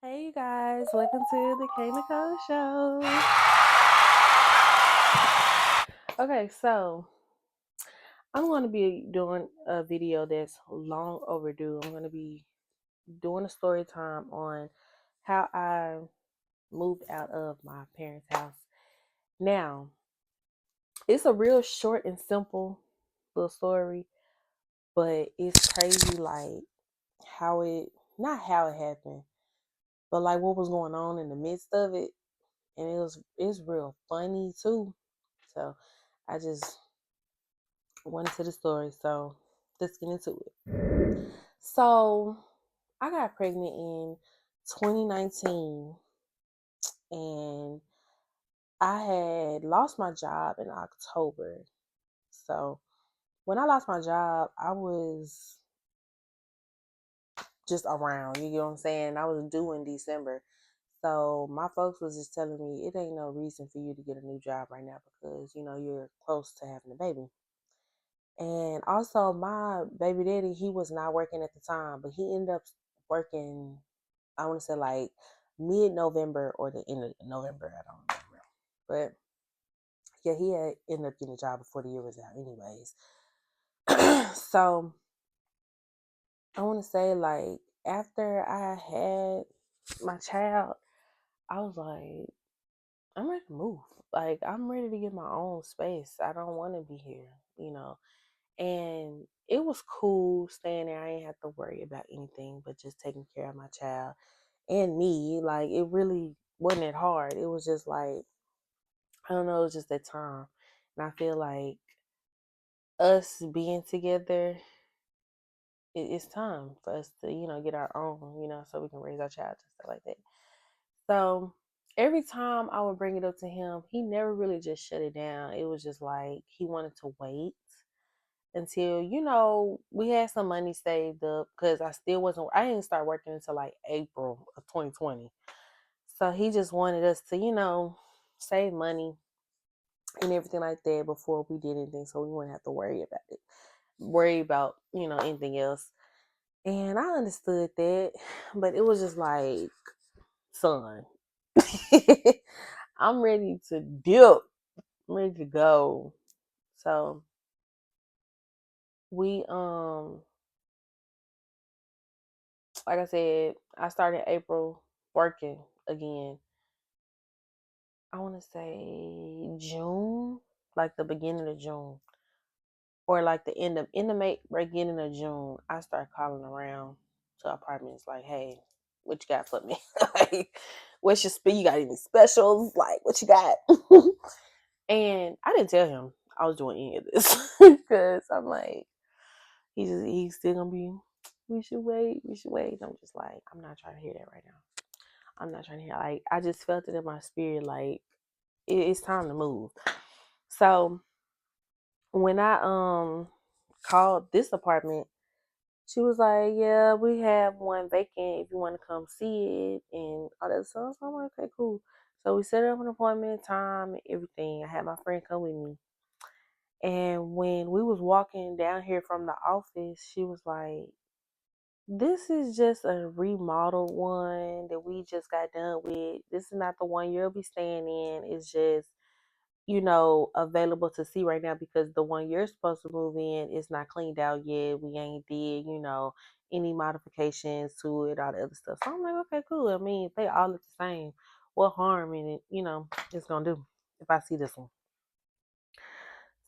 Hey you guys, welcome to the K Nicole Show. Okay, so I'm going to be doing a video that's long overdue. I'm going to be doing a story time on how I moved out of my parents' house. Now, it's a real short and simple little story, but it's crazy like how it, not how it happened, but like what was going on in the midst of it. And it's real funny too. So I just went into the story. So let's get into it. So I got pregnant in 2019 and I had lost my job in October. So when I lost my job, I was just around, you get what I'm saying? I was due in December. So my folks was just telling me it ain't no reason for you to get a new job right now because, you're close to having a baby. And also, my baby daddy, he was not working at the time, but he ended up working, I want to say like mid November or the end of November. I don't remember. But yeah, he had ended up getting a job before the year was out, anyways. So I want to say, like, after I had my child, I was like, I'm ready to move. Like, I'm ready to get my own space. I don't want to be here. And it was cool staying there. I didn't have to worry about anything but just taking care of my child and me. Like, it really wasn't that hard. It was just like, I don't know, it was just that time. And I feel like us being together, it's time for us to, get our own, so we can raise our child and stuff like that. So every time I would bring it up to him, he never really just shut it down. It was just like he wanted to wait until we had some money saved up because I didn't start working until like April of 2020. So he just wanted us to save money and everything like that before we did anything, so we wouldn't have to worry about anything else. And I understood that, but it was just like, son, I'm ready to dip. I'm ready to go. So we like I said, I started April working again. I want to say June, like the beginning of June, or like the end of May, beginning of June. I start calling around to apartments like, "Hey, what you got for me? Like, what's your speed? You got any specials? Like, what you got?" And I didn't tell him I was doing any of this because I'm like, he's still gonna be. We should wait. We should wait. I'm just like, I'm not trying to hear that right now. I'm not trying to hear. Like, I just felt it in my spirit. Like, it's time to move. So when I called this apartment, she was like, "Yeah, we have one vacant if you want to come see it and all that stuff." So I'm like, "Okay, cool." So we set up an appointment, time, and everything. I had my friend come with me. And when we was walking down here from the office, she was like, "This is just a remodeled one that we just got done with. This is not the one you'll be staying in. It's just available to see right now because the one you're supposed to move in is not cleaned out yet. We ain't did, any modifications to it, all the other stuff." So I'm like, okay, cool. I mean, if they all look the same, what harm in it, it's gonna do if I see this one.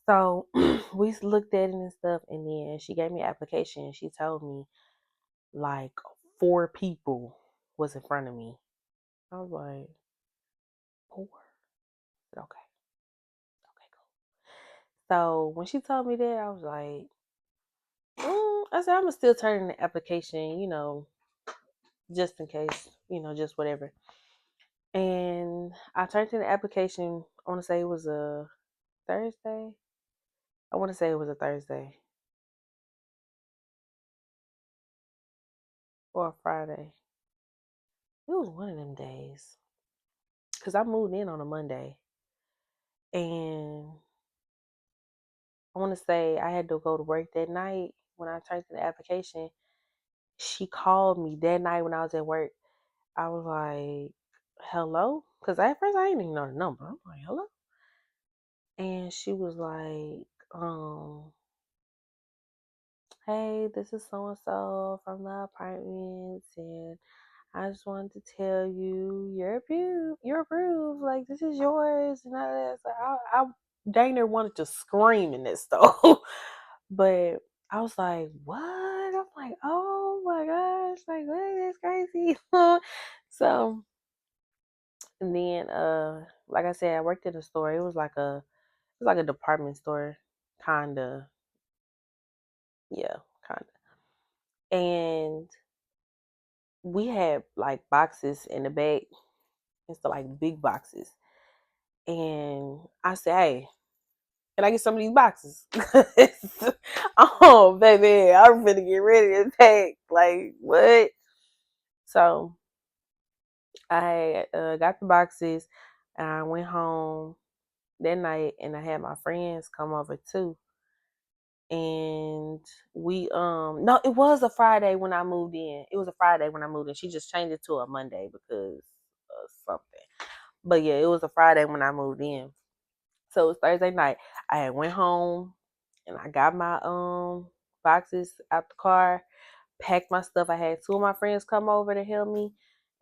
So we looked at it and stuff, and then she gave me an application. She told me like 4 people was in front of me. I was like, 4? Okay, okay, cool. So when she told me that, I was like, I said, I'm gonna still turn in the application, just in case, just whatever. And I turned in the application. I want to say it was a Thursday. I want to say it was a Thursday or a Friday. It was one of them days because I moved in on a Monday, and I want to say I had to go to work that night. When I turned in the application, she called me that night when I was at work. I was like, hello? Because at first I didn't even know the number. I'm like, hello? And she was like, hey, this is so and so from the apartments, and I just wanted to tell you you're approved. You're approved. Like, this is yours. And all that. So I dang near wanted to scream in this stove. But I was like, what? I'm like, oh my gosh, like what? That's crazy. So and then like I said, I worked at a store. It was like a department store, kinda. Yeah, kinda. And we had like boxes in the back. It's like big boxes. And I said, hey, can I get some of these boxes? Oh, baby, I'm finna get ready to pack. Like, what? So I got the boxes and I went home that night and I had my friends come over too. And we no, it was a Friday when I moved in. It was a Friday when I moved in. She just changed it to a Monday because of something. But yeah, it was a Friday when I moved in. So it was Thursday night. I had went home and I got my boxes out the car, packed my stuff. I had two of my friends come over to help me,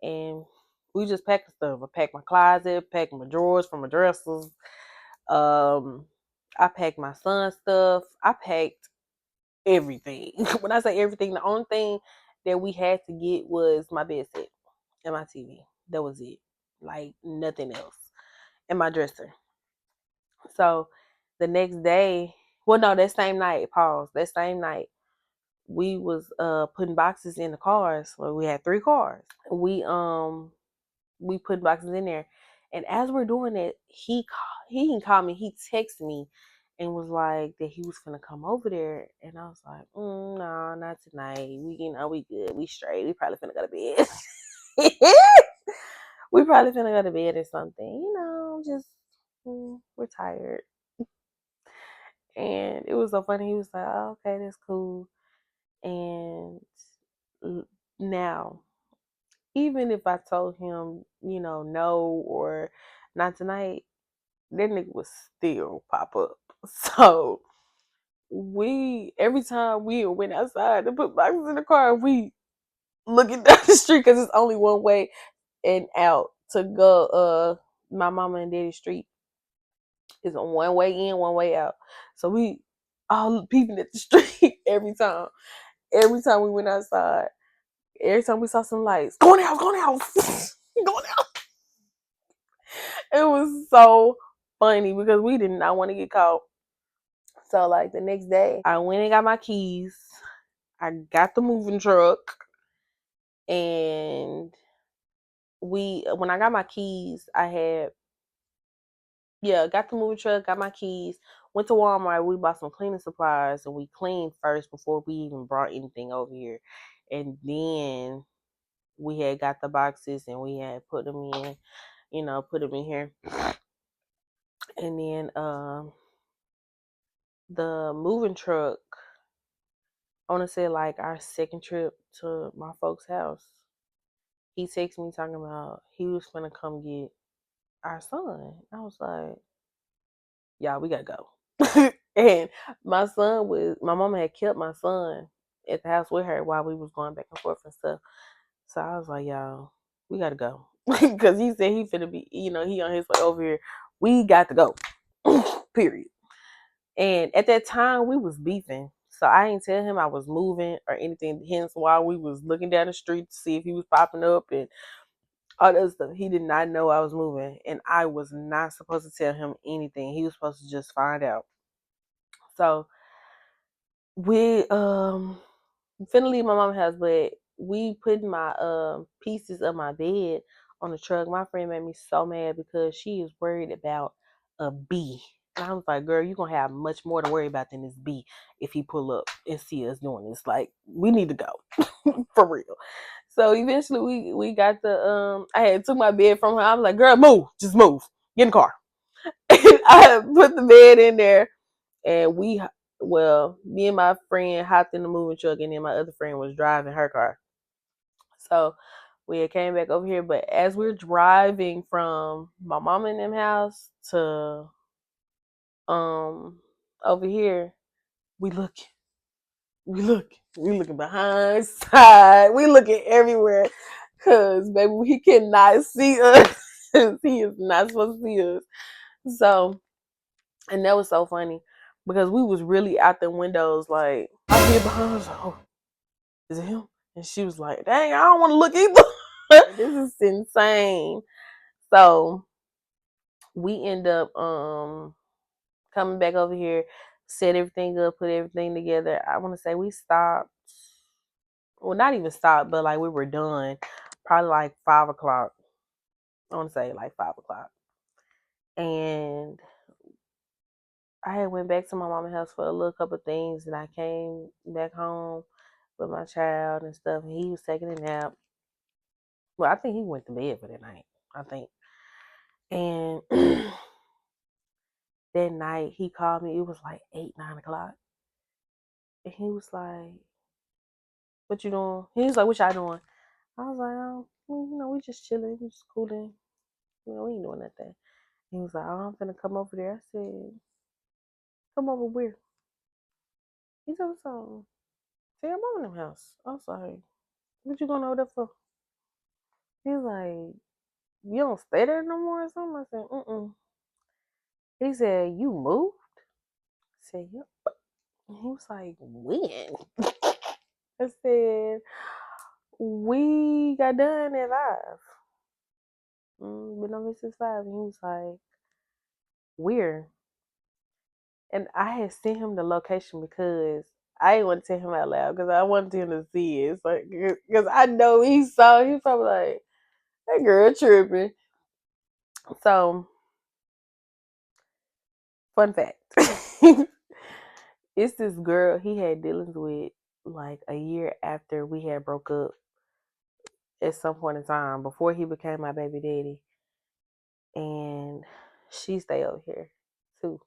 and we just packed the stuff. I packed my closet, packed my drawers from my dressers. Um, I packed my son's stuff. I packed everything. When I say everything, the only thing that we had to get was my bed set and my TV. That was it. Like nothing else. And my dresser. So the next day, well, no, that same night, pause. That same night, we was putting boxes in the cars. Well, we had 3 cars. We put boxes in there, and as we're doing it, he didn't call me. He texted me, and was like that he was gonna come over there, and I was like, no, not tonight. We good. We straight. We probably finna go to bed. We probably finna go to bed or something. Just we're tired. And it was so funny. He was like, oh, okay, that's cool. And now, even if I told him, no or not tonight, that nigga would still pop up. So every time we went outside to put boxes in the car, we looking down the street because it's only one way and out to go. My mama and daddy street is a one way in, one way out. So we all peeping at the street every time. Every time we went outside, every time we saw some lights, going out, going out, going out. It was so funny because we did not want to get caught. So like the next day, I went and got my keys. I got the moving truck, and when I got my keys, got the moving truck, got my keys, went to Walmart, we bought some cleaning supplies and we cleaned first before we even brought anything over here. And then we had got the boxes and we had put them in, put them in here. And then the moving truck, I want to say like our second trip to my folks' house, he texted me talking about he was gonna come get our son. I was like, y'all, we gotta go. And my mama had kept my son at the house with her while we was going back and forth and stuff. So I was like, y'all, we gotta go. Because he said he finna be, he on his way over here. We got to go. Period. And at that time we was beefing. So I didn't tell him I was moving or anything. Hence why we was looking down the street to see if he was popping up and all that stuff. He did not know I was moving. And I was not supposed to tell him anything. He was supposed to just find out. So we finna leave my mama's house, but we put my pieces of my bed on the truck. My friend made me so mad because she is worried about a bee. And I was like, girl, you're gonna have much more to worry about than this bee if he pull up and see us doing this. Like, we need to go. For real. So eventually we got I had took my bed from her. I was like, girl, move. Just move. Get in the car. And I put the bed in there and me and my friend hopped in the moving truck, and then my other friend was driving her car. So we had came back over here. But as we're driving from my mama and them house to over here, we look, we looking behind, side, we looking everywhere, cause baby, he cannot see us. He is not supposed to see us. So, and that was so funny because we was really out the windows, like I hid behind us. Oh, is it him? And she was like, "Dang, I don't want to look either." This is insane. So we end up coming back over here, set everything up, put everything together. I want to say we stopped. Well, not even stopped, but like we were done. Probably like 5 o'clock. I want to say like 5 o'clock. And I had went back to my mama's house for a little couple of things, and I came back home with my child and stuff. And he was taking a nap. Well, I think he went to bed for that night. I think. And that night he called me. It was like 8, 9 o'clock, and he was like, "What you doing?" He was like, "What y'all doing?" I was like, "Oh, we just chilling, we just cooling. We ain't doing nothing." He was like, "Oh, I'm finna come over there." I said, "Come over where?" He said, "So, say I'm over in the house." I was like, "What you going over there for?" He was like, "You don't stay there no more or something?" I said, "Mm." He said, "You moved?" I said, "Yep." And he was like, "When?" I said, "We got done at 5. Been on this since 5." And he was like, "Weird." And I had sent him the location because I didn't want to tell him out loud because I wanted him to see it. So, because I know he saw it, he was probably like, "That girl tripping." So, fun fact. It's this girl he had dealings with like a year after we had broke up at some point in time before he became my baby daddy. And she stay over here too.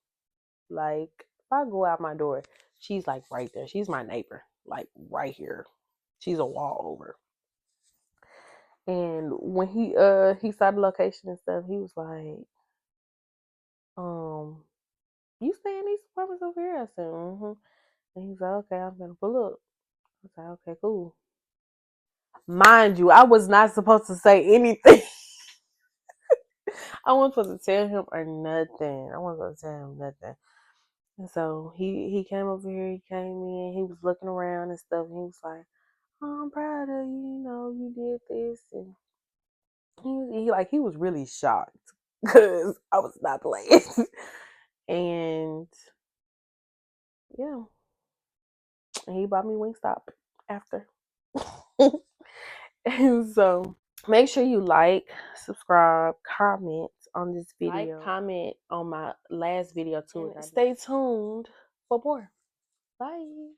Like if I go out my door, she's like right there. She's my neighbor, like right here. She's a wall over. And when he saw the location and stuff, he was like, you stay in these apartments over here? I said, mm-hmm. And he's like, okay, I'm gonna pull up. I was like, okay, cool. Mind you, I was not supposed to say anything. I wasn't supposed to tell him or nothing. I wasn't supposed to tell him nothing. And so he came over here, he came in, he was looking around and stuff, and he was like, "Oh, I'm proud of you, you did this." And he was really shocked because I was not playing. And yeah, and he bought me Wingstop after. And so make sure you like, subscribe, comment on this video. Like, comment on my last video too. And stay tuned for more. Bye.